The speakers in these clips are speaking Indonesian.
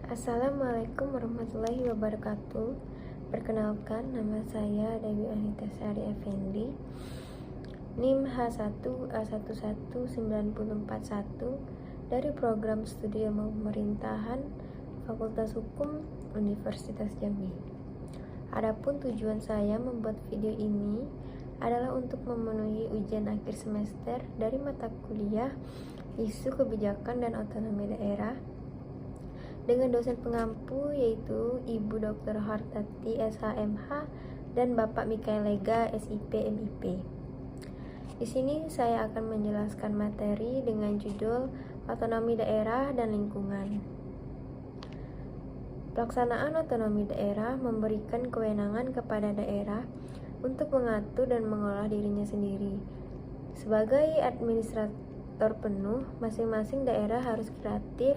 Assalamualaikum warahmatullahi wabarakatuh. Perkenalkan, nama saya Dewi Anita Sari Effendi, NIM H1A11941 dari Program Studi Ilmu Pemerintahan Fakultas Hukum Universitas Jambi. Adapun tujuan saya membuat video ini adalah untuk memenuhi ujian akhir semester dari mata kuliah Isu Kebijakan dan Otonomi Daerah dengan dosen pengampu yaitu Ibu Dr. Hartati SHMH dan Bapak Mikael Lega SIP MIP. Di sini saya akan menjelaskan materi dengan judul Otonomi Daerah dan Lingkungan. Pelaksanaan otonomi daerah memberikan kewenangan kepada daerah untuk mengatur dan mengolah dirinya sendiri. Sebagai administrator penuh, masing-masing daerah harus kreatif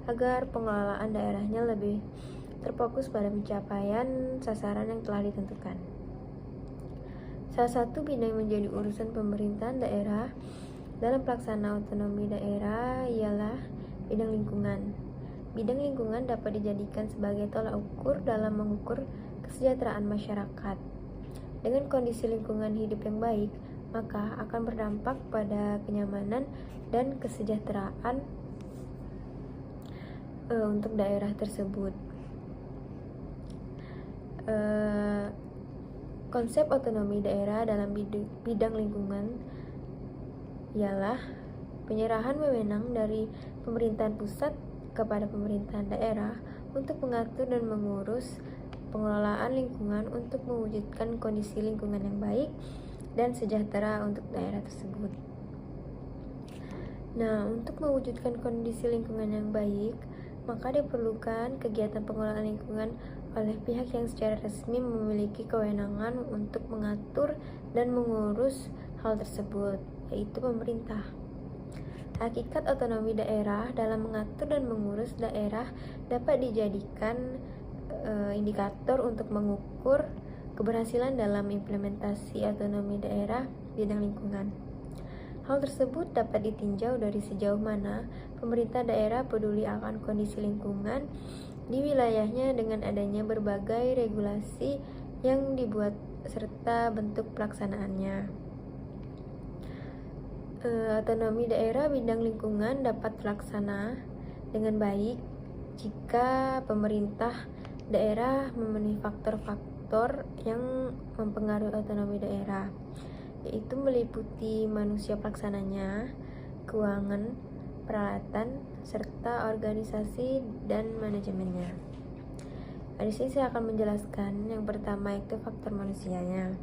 agar pengelolaan daerahnya lebih terfokus pada pencapaian sasaran yang telah ditentukan. Salah satu bidang yang menjadi urusan pemerintahan daerah dalam pelaksanaan otonomi daerah ialah bidang lingkungan. Bidang lingkungan dapat dijadikan sebagai tolak ukur dalam mengukur kesejahteraan masyarakat. Dengan kondisi lingkungan hidup yang baik, maka akan berdampak pada kenyamanan dan kesejahteraan untuk daerah tersebut. Konsep otonomi daerah dalam bidang lingkungan ialah penyerahan wewenang dari pemerintahan pusat kepada pemerintahan daerah untuk mengatur dan mengurus pengelolaan lingkungan untuk mewujudkan kondisi lingkungan yang baik dan sejahtera untuk daerah tersebut. Nah, untuk mewujudkan kondisi lingkungan yang baik, maka diperlukan kegiatan pengelolaan lingkungan oleh pihak yang secara resmi memiliki kewenangan untuk mengatur dan mengurus hal tersebut, yaitu pemerintah. Hakikat otonomi daerah dalam mengatur dan mengurus daerah dapat dijadikan indikator untuk mengukur keberhasilan dalam implementasi otonomi daerah bidang lingkungan. Hal tersebut dapat ditinjau dari sejauh mana pemerintah daerah peduli akan kondisi lingkungan di wilayahnya dengan adanya berbagai regulasi yang dibuat serta bentuk pelaksanaannya. Otonomi daerah bidang lingkungan dapat terlaksana dengan baik jika pemerintah daerah memenuhi faktor-faktor yang mempengaruhi otonomi daerah, yaitu meliputi manusia pelaksananya, keuangan, peralatan, serta organisasi dan manajemennya. Di sini saya akan menjelaskan yang pertama yaitu faktor manusianya.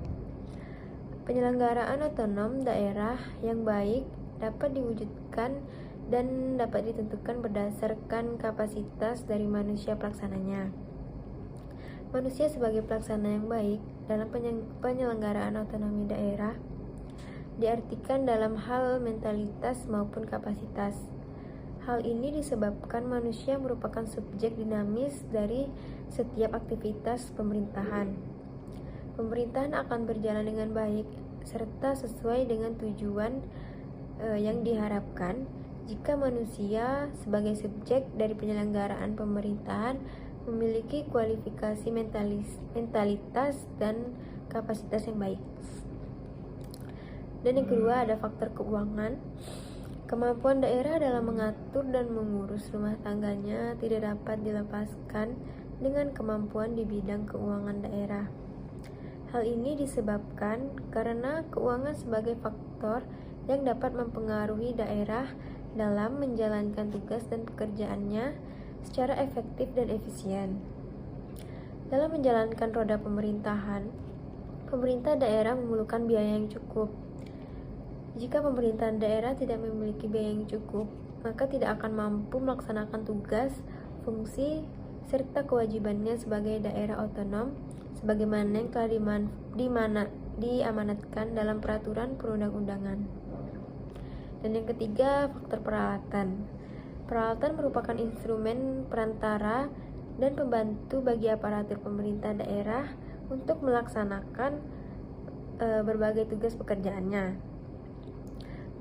Penyelenggaraan otonom daerah yang baik dapat diwujudkan dan dapat ditentukan berdasarkan kapasitas dari manusia pelaksananya. Manusia sebagai pelaksana yang baik dalam penyelenggaraan otonomi daerah diartikan dalam hal mentalitas maupun kapasitas. Hal ini disebabkan manusia merupakan subjek dinamis dari setiap aktivitas pemerintahan. Pemerintahan akan berjalan dengan baik serta sesuai dengan tujuan yang diharapkan jika manusia sebagai subjek dari penyelenggaraan pemerintahan memiliki kualifikasi mentalitas dan kapasitas yang baik. Dan yang kedua ada faktor keuangan. Kemampuan daerah dalam mengatur dan mengurus rumah tangganya tidak dapat dilepaskan dengan kemampuan di bidang keuangan daerah. Hal ini disebabkan karena keuangan sebagai faktor yang dapat mempengaruhi daerah dalam menjalankan tugas dan pekerjaannya secara efektif dan efisien. Dalam menjalankan roda pemerintahan, pemerintah daerah memerlukan biaya yang cukup. Jika pemerintahan daerah tidak memiliki biaya yang cukup, maka tidak akan mampu melaksanakan tugas, fungsi, serta kewajibannya sebagai daerah otonom sebagaimana yang telah diamanatkan dalam peraturan perundang-undangan. Dan yang ketiga, faktor peralatan. Peralatan merupakan instrumen perantara dan pembantu bagi aparatur pemerintah daerah untuk melaksanakan berbagai tugas pekerjaannya.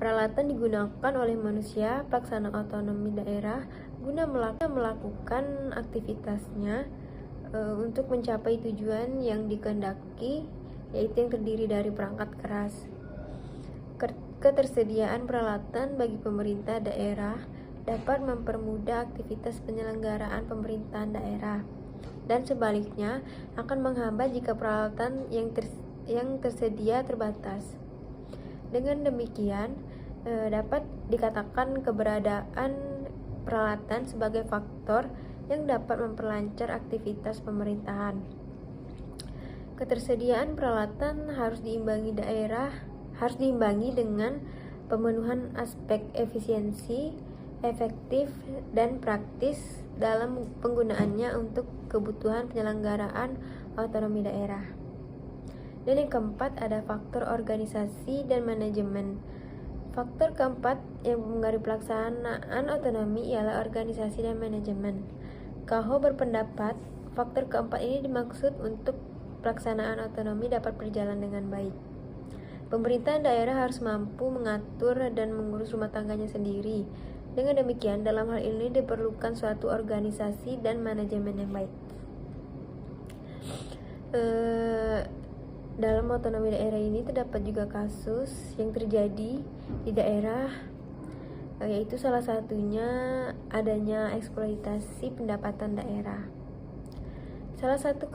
Peralatan digunakan oleh manusia pelaksana otonomi daerah guna melakukan aktivitasnya untuk mencapai tujuan yang dikehendaki, yaitu yang terdiri dari perangkat keras. Ketersediaan peralatan bagi pemerintah daerah dapat mempermudah aktivitas penyelenggaraan pemerintahan daerah, dan sebaliknya akan menghambat jika peralatan yang tersedia terbatas. Dengan demikian, dapat dikatakan keberadaan peralatan sebagai faktor yang dapat memperlancar aktivitas pemerintahan. Ketersediaan peralatan harus diimbangi dengan pemenuhan aspek efisiensi, efektif, dan praktis dalam penggunaannya untuk kebutuhan penyelenggaraan otonomi daerah. Dan yang keempat ada faktor organisasi dan manajemen. Faktor keempat yang mempengaruhi pelaksanaan otonomi ialah organisasi dan manajemen. Kaho berpendapat faktor keempat ini dimaksud untuk pelaksanaan otonomi dapat berjalan dengan baik. Pemerintahan daerah harus mampu mengatur dan mengurus rumah tangganya sendiri. Dengan demikian, dalam hal ini diperlukan suatu organisasi dan manajemen yang baik. Dalam otonomi daerah ini terdapat juga kasus yang terjadi di daerah, yaitu salah satunya adanya eksploitasi pendapatan daerah. Salah satu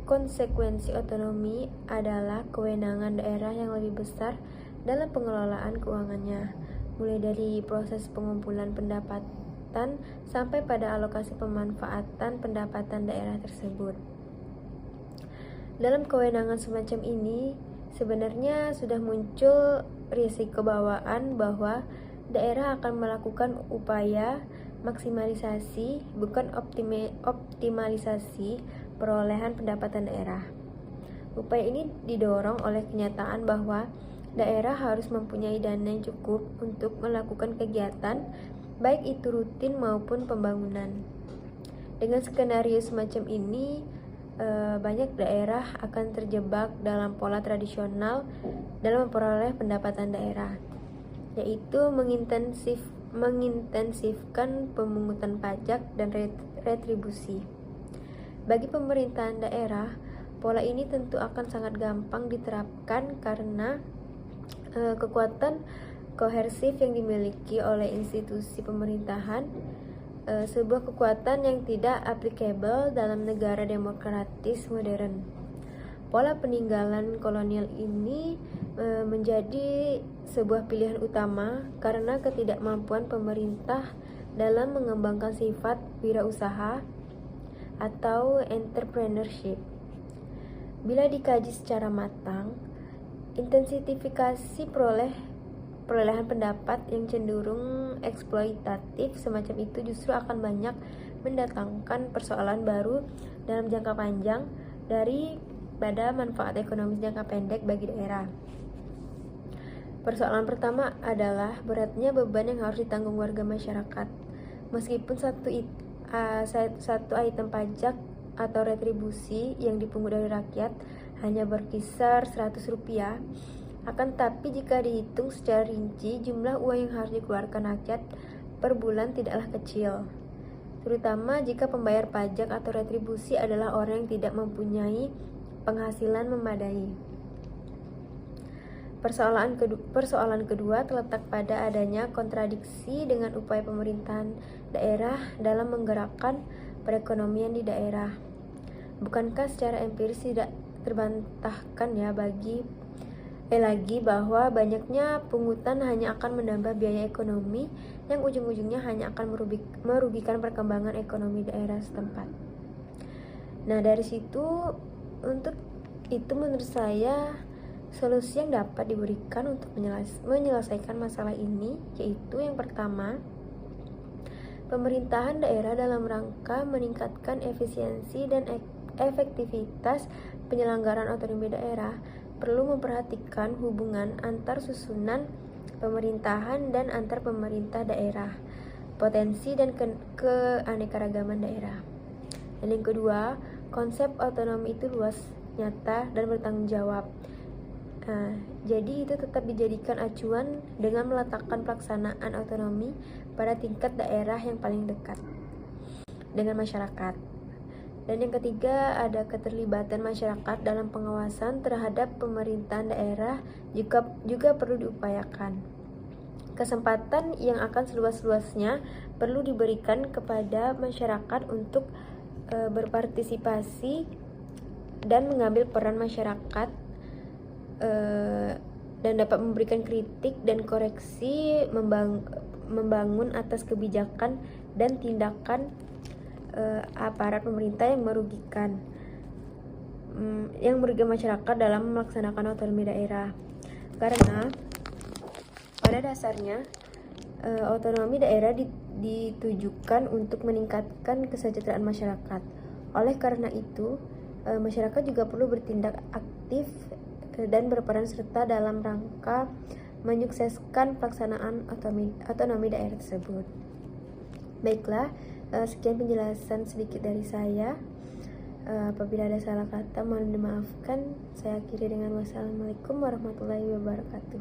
konsekuensi otonomi adalah kewenangan daerah yang lebih besar dalam pengelolaan keuangannya, mulai dari proses pengumpulan pendapatan sampai pada alokasi pemanfaatan pendapatan daerah tersebut. Dalam kewenangan semacam ini, sebenarnya sudah muncul risiko bawaan bahwa daerah akan melakukan upaya maksimalisasi, bukan optimalisasi perolehan pendapatan daerah. Upaya ini didorong oleh kenyataan bahwa daerah harus mempunyai dana yang cukup untuk melakukan kegiatan, baik itu rutin maupun pembangunan. Dengan skenario semacam ini, banyak daerah akan terjebak dalam pola tradisional dalam memperoleh pendapatan daerah, yaitu mengintensifkan pemungutan pajak dan retribusi. Bagi pemerintahan daerah, pola ini tentu akan sangat gampang diterapkan karena kekuatan kohersif yang dimiliki oleh institusi pemerintahan, sebuah kekuatan yang tidak applicable dalam negara demokratis modern. Pola peninggalan kolonial ini menjadi sebuah pilihan utama karena ketidakmampuan pemerintah dalam mengembangkan sifat wirausaha atau entrepreneurship. Bila dikaji secara matang, intensifikasi perolehan pendapat yang cenderung eksploitatif semacam itu justru akan banyak mendatangkan persoalan baru dalam jangka panjang daripada manfaat ekonomis jangka pendek bagi daerah. Persoalan pertama adalah beratnya beban yang harus ditanggung warga masyarakat. Meskipun satu item pajak atau retribusi yang dipungut dari rakyat hanya berkisar Rp100, akan tapi jika dihitung secara rinci, jumlah uang yang harus dikeluarkan rakyat per bulan tidaklah kecil, terutama jika pembayar pajak atau retribusi adalah orang yang tidak mempunyai penghasilan memadai. Persoalan kedua terletak pada adanya kontradiksi dengan upaya pemerintahan daerah dalam menggerakkan perekonomian di daerah. Bukankah secara empiris tidak terbantahkan lagi bahwa banyaknya pungutan hanya akan menambah biaya ekonomi yang ujung-ujungnya hanya akan merugikan perkembangan ekonomi daerah setempat. Nah, dari situ untuk itu menurut saya solusi yang dapat diberikan untuk menyelesaikan masalah ini yaitu yang pertama, pemerintahan daerah dalam rangka meningkatkan efisiensi dan efektivitas penyelenggaraan otonomi daerah perlu memperhatikan hubungan antar susunan pemerintahan dan antar pemerintah daerah, potensi dan keanekaragaman daerah. Dan yang kedua, konsep otonomi itu luas, nyata, dan bertanggung jawab. Jadi itu tetap dijadikan acuan dengan meletakkan pelaksanaan otonomi pada tingkat daerah yang paling dekat dengan masyarakat. Dan yang ketiga, ada keterlibatan masyarakat dalam pengawasan terhadap pemerintahan daerah juga perlu diupayakan. Kesempatan yang akan seluas-luasnya perlu diberikan kepada masyarakat untuk berpartisipasi dan mengambil peran masyarakat dan dapat memberikan kritik dan koreksi membangun atas kebijakan dan tindakan aparat pemerintah yang merugikan masyarakat dalam melaksanakan otonomi daerah. Karena pada dasarnya otonomi daerah ditujukan untuk meningkatkan kesejahteraan masyarakat. Oleh karena itu, masyarakat juga perlu bertindak aktif dan berperan serta dalam rangka menyukseskan pelaksanaan otonomi daerah tersebut. Baiklah, sekian penjelasan sedikit dari saya. Apabila ada salah kata mohon dimaafkan. Saya akhiri dengan wassalamualaikum warahmatullahi wabarakatuh.